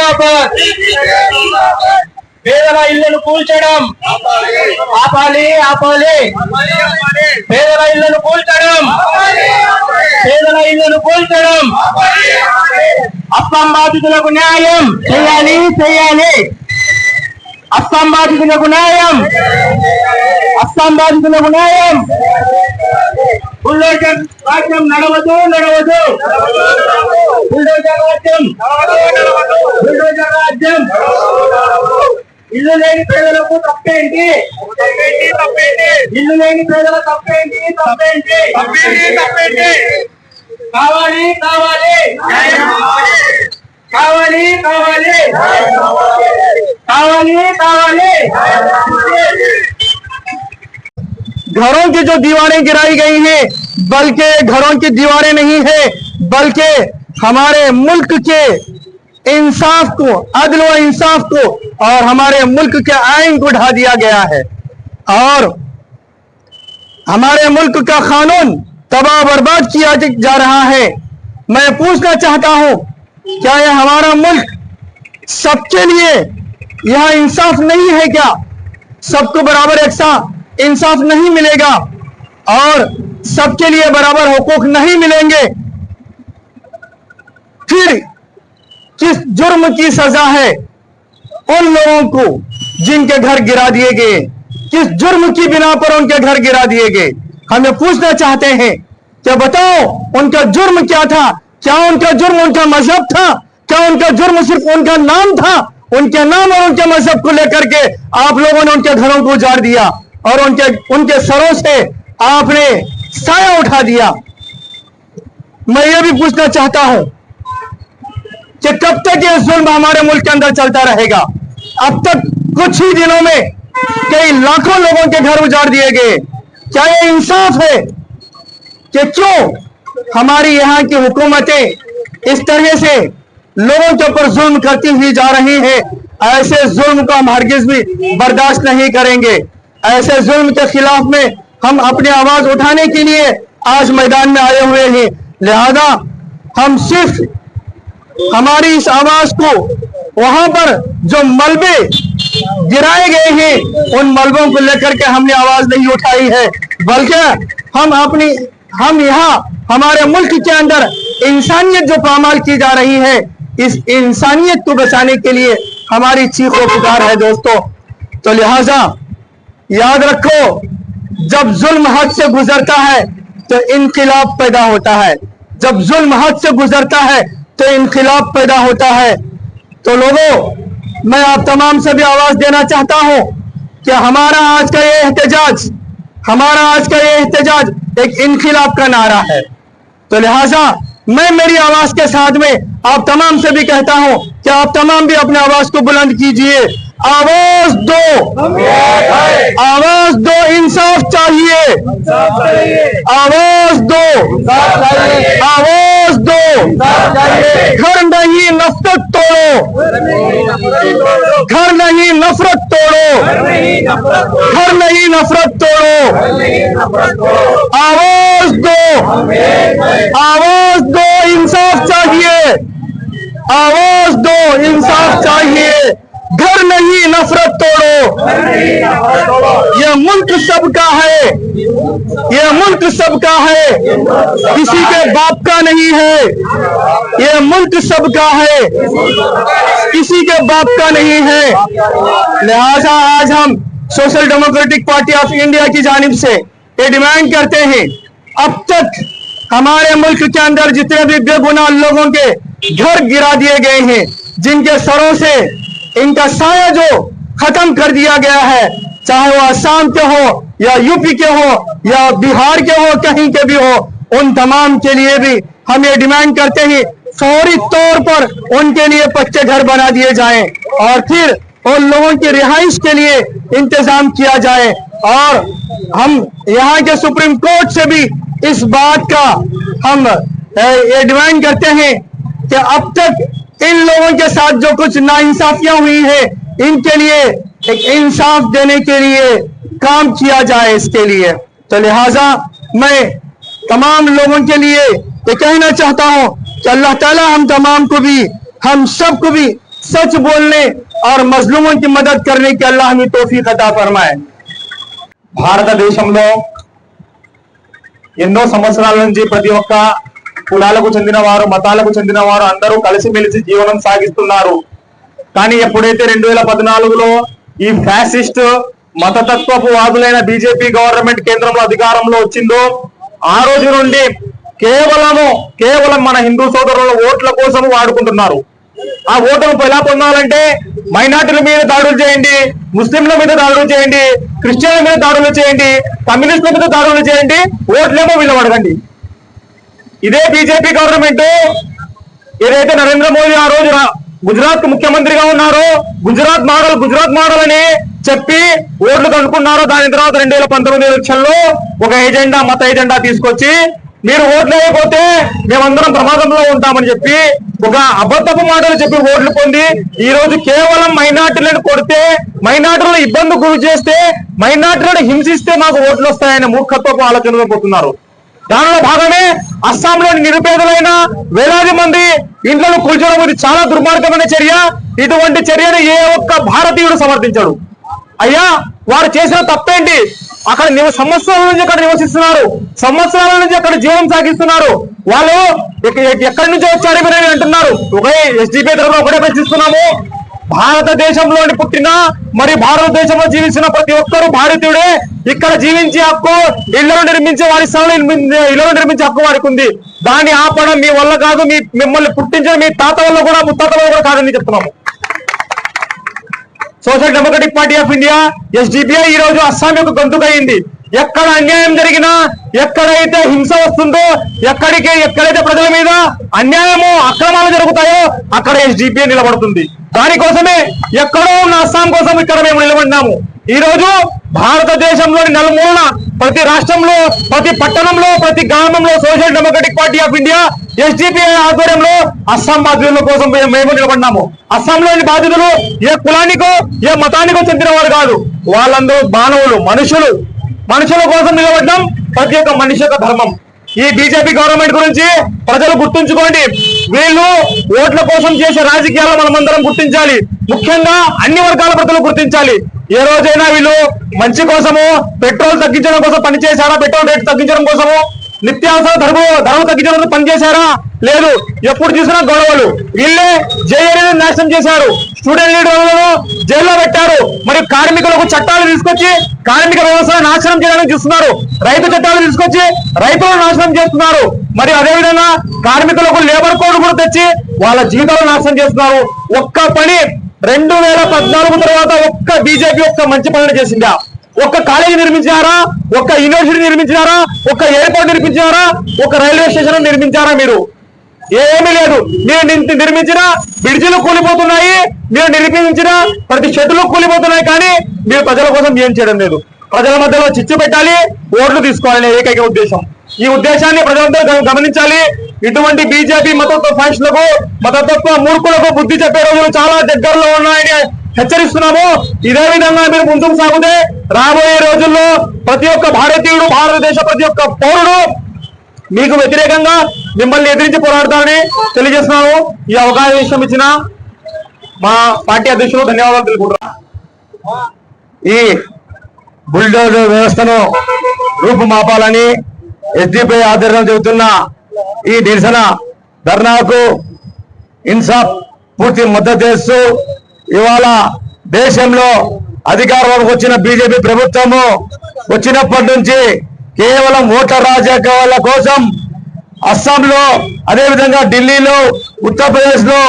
Kidnapper పేదల ఇళ్లను కూల్చడం ఆపాలి ఆపాలి పేదల ఇళ్లను కూల్చడం పేదల ఇళ్లను కూల్చడం అస్సాం బాధితులకు న్యాయం చేయాలి చేయాలి అస్సాం బాధితులకు న్యాయం అస్సాం బాధితులకు న్యాయం బుల్డోజర్ రాజ్యం నడవదు నడవదు బుల్డోజర్ రాజ్యం బుల్డోజర్ రాజ్యం ఇల్లు లేని పేదలకు తప్పేంటి ఇల్లు లేని పేదల తప్పేంటి తప్పేంటి తప్పేంటి కావాలి కావాలి కావాలి కావాలి కావాలి కావాలి घरों की जो दीवारें गिराई गई हैं बल्कि घरों की दीवारें नहीं है बल्कि हमारे मुल्क के इंसाफ को अदल व इंसाफ को और हमारे मुल्क के आइन को ढा दिया गया है और हमारे मुल्क का कानून तबाह बर्बाद किया जा रहा है। मैं पूछना चाहता हूं क्या यह हमारा मुल्क सबके लिए यह इंसाफ नहीं है क्या? सबको बराबर एक साथ इंसाफ नहीं मिलेगा और सबके लिए बराबर हुकूक नहीं मिलेंगे? फिर किस जुर्म की सजा है उन लोगों को जिनके घर गिरा दिए गए? किस जुर्म की बिना पर उनके घर गिरा दिए गए? हमें पूछना चाहते हैं कि बताओ उनका जुर्म क्या था? क्या उनका जुर्म उनका मजहब था? क्या उनका जुर्म सिर्फ उनका नाम था? उनके नाम और उनके मजहब को लेकर के आप लोगों ने उनके घरों को उजाड़ दिया और उनके सरों से आपने साया उठा दिया। मैं ये भी पूछना चाहता हूं कि कब तक ये जुल्म हमारे मुल्क के अंदर चलता रहेगा? अब तक कुछ ही दिनों में कई लाखों लोगों के घर उजाड़ दिए गए। क्या ये इंसाफ है कि क्यों हमारी यहाँ की हुकूमतें इस तरह से लोगों के ऊपर जुल्म करती हुई जा रही है? ऐसे जुल्म को हम हरगिज भी बर्दाश्त नहीं करेंगे। ऐसे जुल्म के खिलाफ में हम अपनी आवाज उठाने के लिए आज मैदान में आए हुए हैं। लिहाजा हम सिर्फ हमारी इस आवाज को वहां पर जो मलबे गिराए गए हैं उन मलबों को लेकर के हमने आवाज नहीं उठाई है, बल्कि हम यहाँ हमारे मुल्क के अंदर इंसानियत जो पामाल की जा रही है इस इंसानियत को बचाने के लिए हमारी चीखों पुकार है दोस्तों। तो लिहाजा याद रखो, जब जुल्म हद से गुजरता है तो इनकलाब पैदा होता है। जब जुल्म हद से गुजरता है तो इनकलाब पैदा होता है। तो लोगों, मैं आप तमाम से भी आवाज देना चाहता हूं कि हमारा आज का ये एहतजाज एक इनकलाब का नारा है। तो लिहाजा मैं मेरी आवाज के साथ में आप तमाम से भी कहता हूं कि आप तमाम भी अपनी आवाज को बुलंद कीजिए। आवाज दो, इंसाफ चाहिए। आवाज दो, घर नहीं नफरत तोड़ो, घर नहीं नफरत तोड़ो, घर नहीं नफरत तोड़ो। आवाज दो, इंसाफ चाहिए। आवाज दो, इंसाफ चाहिए। घर नहीं नफरत तोड़ो। यह मुल्क सबका है, यह मुल्क सबका है, किसी के बाप का नहीं है। यह मुल्क सबका है, किसी के बाप का नहीं है। लिहाजा आज हम social democratic party of India की जानिब से ये डिमांड करते हैं, अब तक हमारे मुल्क के अंदर जितने भी बेगुनाह लोगों के घर गिरा दिए गए हैं, जिनके सरों से इनका साया जो खत्म कर दिया गया है, चाहे वो असम के हो या यूपी के हो या बिहार के हो, कहीं के भी हो, उन तमाम के लिए भी हम ये डिमांड करते हैं फौरी तौर पर उनके लिए पक्के घर बना दिए जाएं और फिर उन लोगों की रिहाइश के लिए इंतजाम किया जाए। और हम यहाँ के सुप्रीम कोर्ट से भी इस बात का हम ये डिमांड करते हैं कि अब तक इन लोगों के साथ जो कुछ नाइंसाफियां हुई है, इनके लिए एक इंसाफ देने के लिए काम किया जाए इसके लिए। तो लिहाजा मैं तमाम लोगों के लिए ये कहना चाहता हूं कि अल्लाह ताला हम तमाम को भी, हम सबको भी सच बोलने और मजलूमों की मदद करने की अल्लाह हमें तौफीक अता फरमाए। భారతదేశంలో ఎన్నో సంవత్సరాల నుంచి ప్రతి ఒక్క కులాలకు చెందిన వారు, మతాలకు చెందిన వారు అందరూ కలిసిమెలిసి జీవనం సాగిస్తున్నారు. కానీ ఎప్పుడైతే 2014లో ఈ ఫ్యాసిస్ట్ మతతత్వపు వాదులైన బీజేపీ గవర్నమెంట్ కేంద్రంలో అధికారంలో వచ్చిందో ఆ రోజు నుండి కేవలం మన హిందూ సోదరుల ఓట్ల కోసం వాడుకుంటున్నారు. ఆ ఓటును ఎలా పొందాలంటే మైనార్టీల మీద దాడులు చేయండి, ముస్లింల మీద దాడులు చేయండి, క్రిస్టియన్ల మీద దాడులు చేయండి, కమ్యూనిస్టుల మీద దాడులు చేయండి, ఓట్లేమో వీళ్ళు అడగండి. ఇదే బీజేపీ గవర్నమెంట్ ఏదైతే నరేంద్ర మోదీ ఆ రోజు గుజరాత్ ముఖ్యమంత్రిగా ఉన్నారో గుజరాత్ మోడల్ అని చెప్పి ఓట్లు కనుక్కున్నారో దాని తర్వాత 2019 ఎలక్షన్లో ఒక ఎజెండా, మత ఎజెండా తీసుకొచ్చి మీరు ఓట్లు వేయకపోతే మేమందరం ప్రమాదంలో ఉంటామని చెప్పి ఒక అబద్ధపు మాటలు చెప్పి ఓట్లు పొంది ఈ రోజు కేవలం మైనార్టీలను కొడితే, మైనార్టీలను ఇబ్బంది గురి చేస్తే, మైనార్టీలను హింసిస్తే మాకు ఓట్లు వస్తాయనే మూర్ఖత్వపు ఆలోచనలో పోతున్నారు. దానిలో భాగమే అస్సాంలోని నిరుపేదలైన వేలాది మంది ఇంట్లో కూల్చడం ఇది చాలా దుర్మార్గమైన చర్య. ఇటువంటి చర్యను ఏ ఒక్క భారతీయుడు సమర్థించడు. అయ్యా వారు చేసిన తప్పేంటి? అక్కడ సంవత్సరాల నుంచి అక్కడ నివసిస్తున్నారు, సంవత్సరాల నుంచి అక్కడ జీవనం సాగిస్తున్నారు. వాళ్ళు ఎక్కడి నుంచి వచ్చారు మీరు అంటున్నారు. ఎస్డిపి తరఫున ఒకటే ప్రశ్నిస్తున్నాము, భారతదేశంలోని పుట్టిన మరి భారతదేశంలో జీవిస్తున్న ప్రతి ఒక్కరూ భారతీయుడే. ఇక్కడ జీవించే హక్కు, ఇళ్లను నిర్మించే వారి స్థలంలో ఇళ్లను నిర్మించే హక్కు వారికి ఉంది. దాన్ని ఆపడం మీ వల్ల కాదు, మిమ్మల్ని పుట్టించిన మీ తాత వల్ల కూడా, ముత్తాత వల్ల కూడా కాదని చెప్తున్నాము. Social democratic party of India SDPI ఈ రోజు అస్సాం యొక్క గొంతుకయింది. ఎక్కడ అన్యాయం జరిగినా, ఎక్కడైతే హింస వస్తుందో, ఎక్కడైతే ప్రజల మీద అన్యాయము, అక్రమాలు జరుగుతాయో అక్కడ ఎస్డిపిఐ నిలబడుతుంది. దానికోసమే ఎక్కడో ఉన్న అస్సాం కోసం ఇక్కడ మేము నిలబడినాము. ఈ రోజు భారతదేశంలోని నలుమూలన, ప్రతి రాష్ట్రంలో, ప్రతి పట్టణంలో, ప్రతి గ్రామంలో social democratic party of India SDPI ఆధ్వర్యంలో అస్సాం బాధితుల కోసం మేము నిలబడినాము. అస్సాంలోని బాధితులు ఏ కులానికో ఏ మతానికో చెందిన వారు కాదు, వాళ్ళందరూ మానవులు, మనుషుల కోసం నిలబడడం ప్రతి ఒక్క మనిషి యొక్క ధర్మం. ఈ బీజేపీ గవర్నమెంట్ గురించి ప్రజలు గుర్తుంచుకోండి. వీళ్ళు ఓట్ల కోసం చేసే రాజకీయాలు మనమందరం గుర్తించాలి. ముఖ్యంగా అన్ని వర్గాల ప్రజలు గుర్తించాలి. ఏ రోజైనా వీళ్ళు మంచి కోసము, పెట్రోల్ తగ్గించడం కోసం పనిచేశారా? పెట్రోల్ రేటు తగ్గించడం కోసము, నిత్యావసర ధరలు తగ్గించడం కోసం పనిచేశారా? లేదు. ఎప్పుడు చూసినా గొడవలు. వీళ్ళే జేఏని నాశనం చేశారు, స్టూడెంట్ లీడర్లను జైల్లో పెట్టారు. మరి కార్మికులకు చట్టాలు తీసుకొచ్చి కార్మిక వ్యవస్థను నాశనం చేయడానికి చూస్తున్నారు. రైతు చట్టాలు తీసుకొచ్చి రైతులను నాశనం చేస్తున్నారు. మరి అదేవిధంగా కార్మికులకు లేబర్ కోడ్ కూడా తెచ్చి వాళ్ళ జీవితాలను నాశనం చేస్తున్నారు. ఒక్క పని 2014 తర్వాత ఒక్క బీజేపీ ఒక్క మంచి పనులు చేసిందా? ఒక్క కాలేజీ నిర్మించారా? ఒక్క యూనివర్సిటీ నిర్మించారా? ఒక్క ఎయిర్పోర్ట్ నిర్మించారా? ఒక్క రైల్వే స్టేషన్ నిర్మించారా? మీరు ఏమీ లేదు. మీరు నిర్మించిన బ్రిడ్జిలు కూలిపోతున్నాయి, మీరు నిర్మించిన ప్రతి చెట్టులు కూలిపోతున్నాయి. కానీ మీరు ప్రజల కోసం ఏం చేయడం లేదు. ప్రజల మధ్యలో చిచ్చు పెట్టాలి, ఓట్లు తీసుకోవాలనే ఏకైక ఉద్దేశం. ఈ ఉద్దేశాన్ని ప్రజలందరూ గమనించాలి. ఇటువంటి బీజేపీ మతతత్వ మూర్ఖులకు బుద్ధి చెప్పే రోజులు చాలా దగ్గరలో ఉన్నాయని హెచ్చరిస్తున్నాము. ఇదే విధంగా మీరు ముందుకు సాగితే రాబోయే రోజుల్లో ప్రతి ఒక్క భారతీయుడు, భారతదేశ ప్రతి ఒక్క పౌరుడు మీకు వ్యతిరేకంగా మిమ్మల్ని ఎదిరించి పోరాడతారని తెలియజేస్తున్నాము. ఈ అవకాశం ఇచ్చిన మా పార్టీ అధ్యక్షులు ధన్యవాదాలు తెలుపుకుంటున్నాను. ఈ బుల్డోజర్ వ్యవస్థను రూపుమాపాలని ఎస్డిపిఐ ఆధ్వర్యంలో చెబుతున్న ఈ నిరసన ధర్నాకు ఇన్సాఫ్ పూర్తి మద్దతు చేస్తూ ఇవాళ దేశంలో అధికారంలోకి వచ్చిన బీజేపీ ప్రభుత్వము వచ్చినప్పటి నుంచి కేవలం ఓట్ల రాజకీయాల కోసం అస్సాంలో, అదేవిధంగా ఢిల్లీలో, ఉత్తరప్రదేశ్ లో,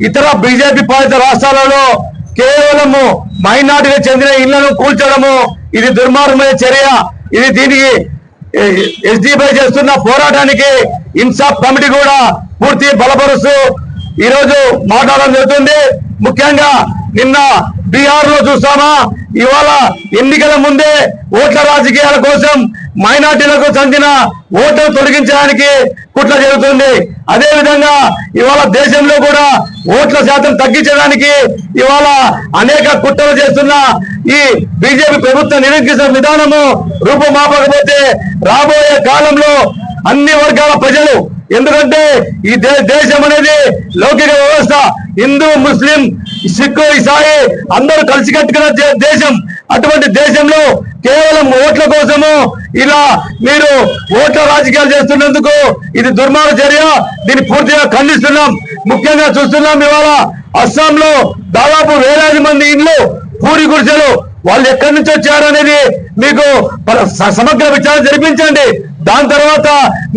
ఇతర బీజేపీ పాలిత రాష్ట్రాలలో కేవలము మైనార్టీలకు చెందిన ఇళ్లను కూల్చడము ఇది దుర్మార్గమైన చర్య. దీనికి ఎస్డిపిఐ చేస్తున్న పోరాటానికి ఇన్సాఫ్ కమిటీ కూడా పూర్తి బలపరుస్తూ ఈరోజు మాట్లాడడం జరుగుతుంది. ముఖ్యంగా నిన్న బీహార్ లో చూస్తామా, ఇవాళ ఎన్నికల ముందే ఓట్ల రాజకీయాల కోసం మైనార్టీలకు చెందిన ఓట్లు తొలగించడానికి కుట్ర జరుగుతుంది. అదేవిధంగా ఇవాళ దేశంలో కూడా ఓట్ల శాతం తగ్గించడానికి ఇవాళ అనేక కుట్రలు చేస్తున్న ఈ బీజేపీ ప్రభుత్వ నిరంకుశ విధానము రూపుమాపకపోతే రాబోయే కాలంలో అన్ని వర్గాల ప్రజలు ఎందుకంటే ఈ దేశం అనేది లౌకిక వ్యవస్థ. హిందూ, ముస్లిం, సిక్కు, ఇసాయి అందరూ కలిసి కట్టుకున్న దేశం. అటువంటి దేశంలో కేవలం ఓట్ల కోసము ఇలా మీరు ఓట్ల రాజకీయాలు చేస్తున్నందుకు ఇది దుర్మార్గ చర్య. దీన్ని పూర్తిగా ఖండిస్తున్నాం. ముఖ్యంగా చూస్తున్నాం ఇవాళ అస్సాంలో దాదాపు వేలాది మంది ఇండ్లు పూరి గుడిసెలు. వాళ్ళు ఎక్కడి నుంచి వచ్చారనేది మీకు సమగ్ర విచారణ జరిపించండి. దాని తర్వాత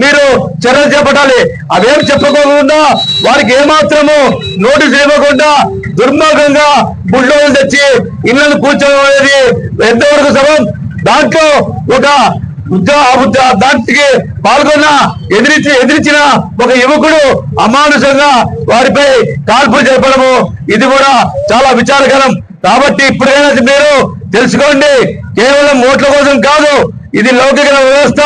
మీరు చర్యలు చేపట్టాలి. అవేం చెప్పుకోకుండా వారికి ఏమాత్రము నోటీసు ఇవ్వకుండా దుర్మార్గంగా బుల్డోజర్లు తెచ్చి ఇళ్లను కూర్చోవడం అనేది ఎంతవరకు సభం. దాంట్లో ఒక దానికి పాల్గొన్న ఎదిరించిన ఒక యువకుడు అమానుషంగా వారిపై కాల్పులు జరపడము ఇది కూడా చాలా విచారకరం. కాబట్టి ఇప్పుడైనా మీరు తెలుసుకోండి, కేవలం ఓట్ల కోసం కాదు, ఇది లౌకిక వ్యవస్థ,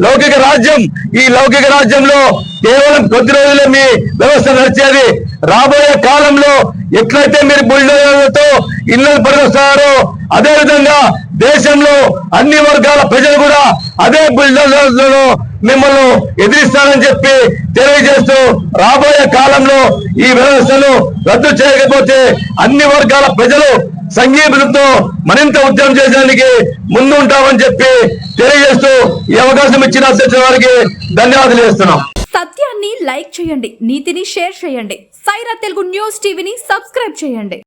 లౌకిక రాజ్యం. ఈ లౌకిక రాజ్యంలో కేవలం కొద్ది రోజులే మీ వ్యవస్థ నడిచేది. రాబోయే కాలంలో ఎట్లయితే మీరు బుల్డోజర్లతో ఇళ్లను పడిస్తారో అదే విధంగా దేశంలో అన్ని వర్గాల ప్రజలు కూడా అదే బుల్డోజర్లను మిమ్మల్ని ఎదిరిస్తారని చెప్పి తెలియజేస్తూ రాబోయే కాలంలో ఈ వ్యవస్థను రద్దు చేయకపోతే అన్ని వర్గాల ప్రజలు సంఘీభావంతో మరింత ఉద్యమం చేయడానికి ముందు ఉంటామని చెప్పి తెలియజేస్తూ ఈ అవకాశం ఇచ్చిన అధ్యక్షుల వారికి ధన్యవాదాలు చేస్తున్నాం. సత్యాన్ని లైక్ చేయండి, నీతిని షేర్ చేయండి. సైరా తెలుగు న్యూస్ టీవీని సబ్స్క్రైబ్ చేయండి.